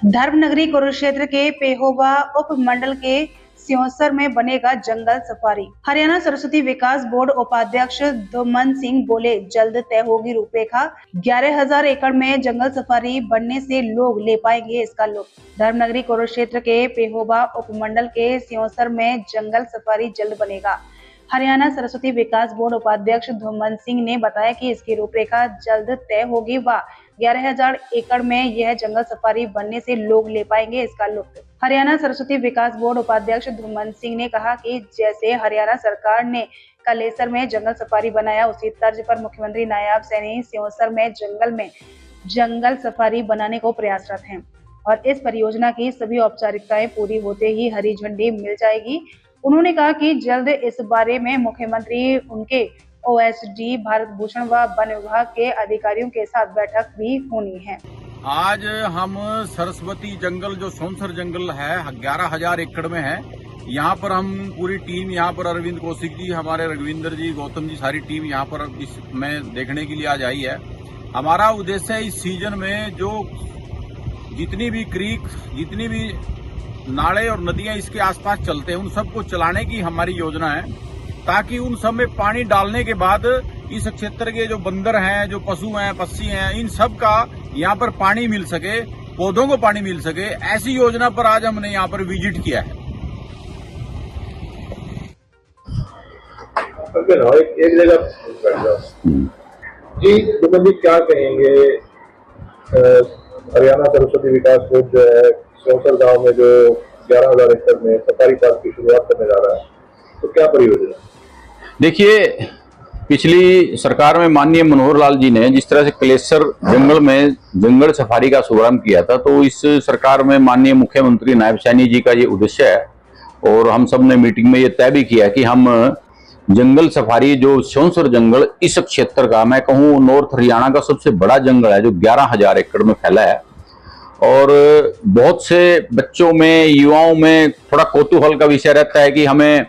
धर्मनगरी कुरुक्षेत्र के पेहोवा उपमंडल के सियोंसर में बनेगा जंगल सफारी। हरियाणा सरस्वती विकास बोर्ड उपाध्यक्ष धुमन सिंह बोले, जल्द तय होगी रूपरेखा। 11,000 एकड़ में जंगल सफारी बनने से लोग ले पाएंगे इसका लुत्फ। धर्मनगरी कुरुक्षेत्र के पेहोवा उपमंडल के सियोंसर में जंगल सफारी जल्द बनेगा। हरियाणा सरस्वती विकास बोर्ड उपाध्यक्ष धुमन सिंह ने बताया कि इसकी रूपरेखा जल्द तय होगी व 11,000 एकड़ में यह जंगल सफारी बनने से लोग ले पाएंगे इसका लुत्फ। हरियाणा सरस्वती विकास बोर्ड उपाध्यक्ष धुमन सिंह ने कहा कि जैसे हरियाणा सरकार ने कलेसर में जंगल सफारी बनाया, उसी तर्ज पर मुख्यमंत्री नायब सैनी सियोंसर में जंगल सफारी बनाने को प्रयासरत हैं और इस परियोजना की सभी औपचारिकताएं पूरी होते ही हरी झंडी मिल जाएगी। उन्होंने कहा कि जल्द इस बारे में मुख्यमंत्री, उनके ओएसडी भारत भूषण व वन विभाग के अधिकारियों के साथ बैठक भी होनी है। आज हम सरस्वती जंगल जो सोनसर जंगल है 11,000 एकड़ में है, यहाँ पर हम पूरी टीम, यहाँ पर अरविंद कौशिक जी, हमारे रघुविंदर जी, गौतम जी, सारी टीम यहाँ पर इसमें देखने के लिए आज आई है। हमारा उद्देश्य है इस सीजन में जो जितनी भी क्रीक, जितनी भी नाले और नदियां इसके आसपास चलते हैं, उन सबको चलाने की हमारी योजना है, ताकि उन सब में पानी डालने के बाद इस क्षेत्र के जो बंदर हैं, जो पशु हैं, पक्षी हैं, इन सब का यहाँ पर पानी मिल सके, पौधों को पानी मिल सके। ऐसी योजना पर आज हमने यहाँ पर विजिट किया है। एक जगह जी, जी क्या कहेंगे, हरियाणा सरस्वती विकास बोर्ड जो है सियोंसर गांव में जो 11,000 एकड़ में सफारी पार्क की शुरुआत करने जा रहा है, तो क्या परियोजना? देखिए, पिछली सरकार में माननीय मनोहर लाल जी ने जिस तरह से कलेसर जंगल में जंगल सफारी का शुभारंभ किया था, तो इस सरकार में माननीय मुख्यमंत्री नायब सैनी जी का ये उद्देश्य है और हम सब ने मीटिंग में ये तय भी किया कि हम जंगल सफारी जो सियोंसर जंगल इस क्षेत्र का, मैं कहूँ नॉर्थ हरियाणा का सबसे बड़ा जंगल है जो 11,000 एकड़ में फैला है और बहुत से बच्चों में, युवाओं में थोड़ा कौतूहल का विषय रहता है कि हमें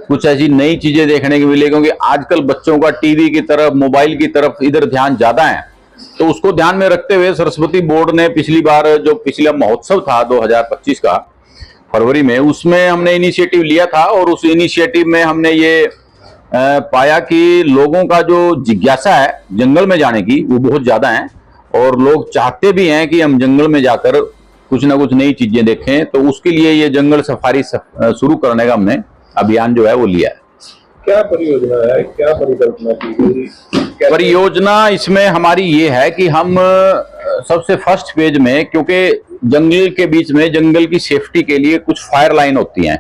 कुछ ऐसी नई चीजें देखने को मिले, क्योंकि आजकल बच्चों का टीवी की तरफ, मोबाइल की तरफ इधर ध्यान ज्यादा है। तो उसको ध्यान में रखते हुए सरस्वती बोर्ड ने पिछली बार जो पिछला महोत्सव था 2025 का फरवरी में, उसमें हमने इनिशिएटिव लिया था और उस इनिशिएटिव में हमने ये पाया कि लोगों का जो जिज्ञासा है जंगल में जाने की वो बहुत ज्यादा है और लोग चाहते भी हैं कि हम जंगल में जाकर कुछ ना कुछ नई चीजें देखें। तो उसके लिए ये जंगल सफारी शुरू करने का हमने अभियान जो है वो लिया है। क्या परियोजना है, क्या परिकल्पना की? परियोजना इसमें हमारी ये है कि हम सबसे फर्स्ट फेज में, क्योंकि जंगल के बीच में जंगल की सेफ्टी के लिए कुछ फायर लाइन होती हैं,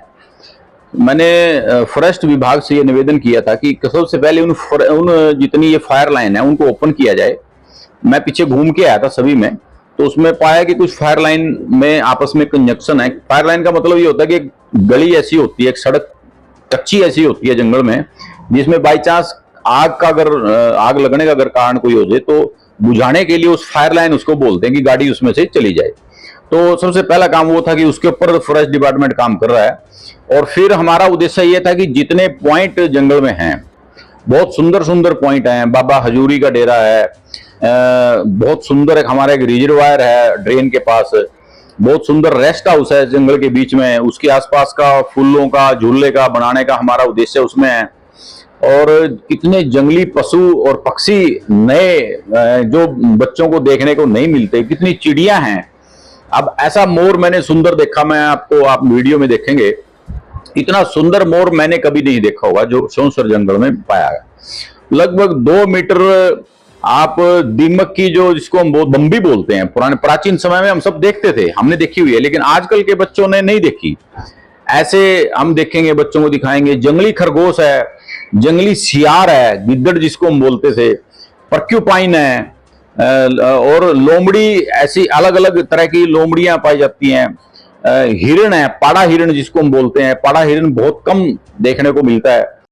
मैंने फॉरेस्ट विभाग से ये निवेदन किया था कि सबसे पहले उन जितनी ये फायर लाइन है उनको ओपन किया जाए। मैं पीछे घूम के आया था सभी में, तो उसमें पाया कि कुछ फायर लाइन में आपस में कंजक्शन है। फायर लाइन का मतलब ये होता है कि एक गली ऐसी होती है, एक सड़क कच्ची ऐसी होती है जंगल में, जिसमें बाई चांस आग लगने का अगर कारण कोई हो जाए तो बुझाने के लिए उस फायर लाइन उसको बोलते हैं कि गाड़ी उसमें से चली जाए। तो सबसे पहला काम वो था कि उसके ऊपर फॉरेस्ट डिपार्टमेंट काम कर रहा है और फिर हमारा उद्देश्य ये था कि जितने पॉइंट जंगल में हैं, बहुत सुंदर सुंदर पॉइंट हैं, बाबा हजूरी का डेरा है, बहुत सुंदर एक हमारा एक रिजर्वायर है ड्रेन के पास, बहुत सुंदर रेस्ट हाउस है जंगल के बीच में, उसके आसपास का फूलों का झूले का बनाने का हमारा उद्देश्य उसमें है। और कितने जंगली पशु और पक्षी नए जो बच्चों को देखने को नहीं मिलते, कितनी चिड़िया हैं। अब ऐसा मोर मैंने सुंदर देखा, मैं आपको आप वीडियो में देखेंगे, इतना सुंदर मोर मैंने कभी नहीं देखा होगा जो सियोंसर जंगल में पाया गया। लगभग 2 मीटर आप दीमक की, जो जिसको हम बम्बी बोलते हैं, पुराने प्राचीन समय में हम सब देखते थे, हमने देखी हुई है, लेकिन आजकल के बच्चों ने नहीं देखी। ऐसे हम देखेंगे, बच्चों को दिखाएंगे। जंगली खरगोश है, जंगली सियार है, गिद्दड़ जिसको हम बोलते थे, पर्क्यूपाइन है और लोमड़ी, ऐसी अलग अलग तरह की लोमड़ियां पाई जाती हैं। हिरण है, पाड़ा हिरण जिसको हम बोलते हैं, पाड़ा हिरण बहुत कम देखने को मिलता है।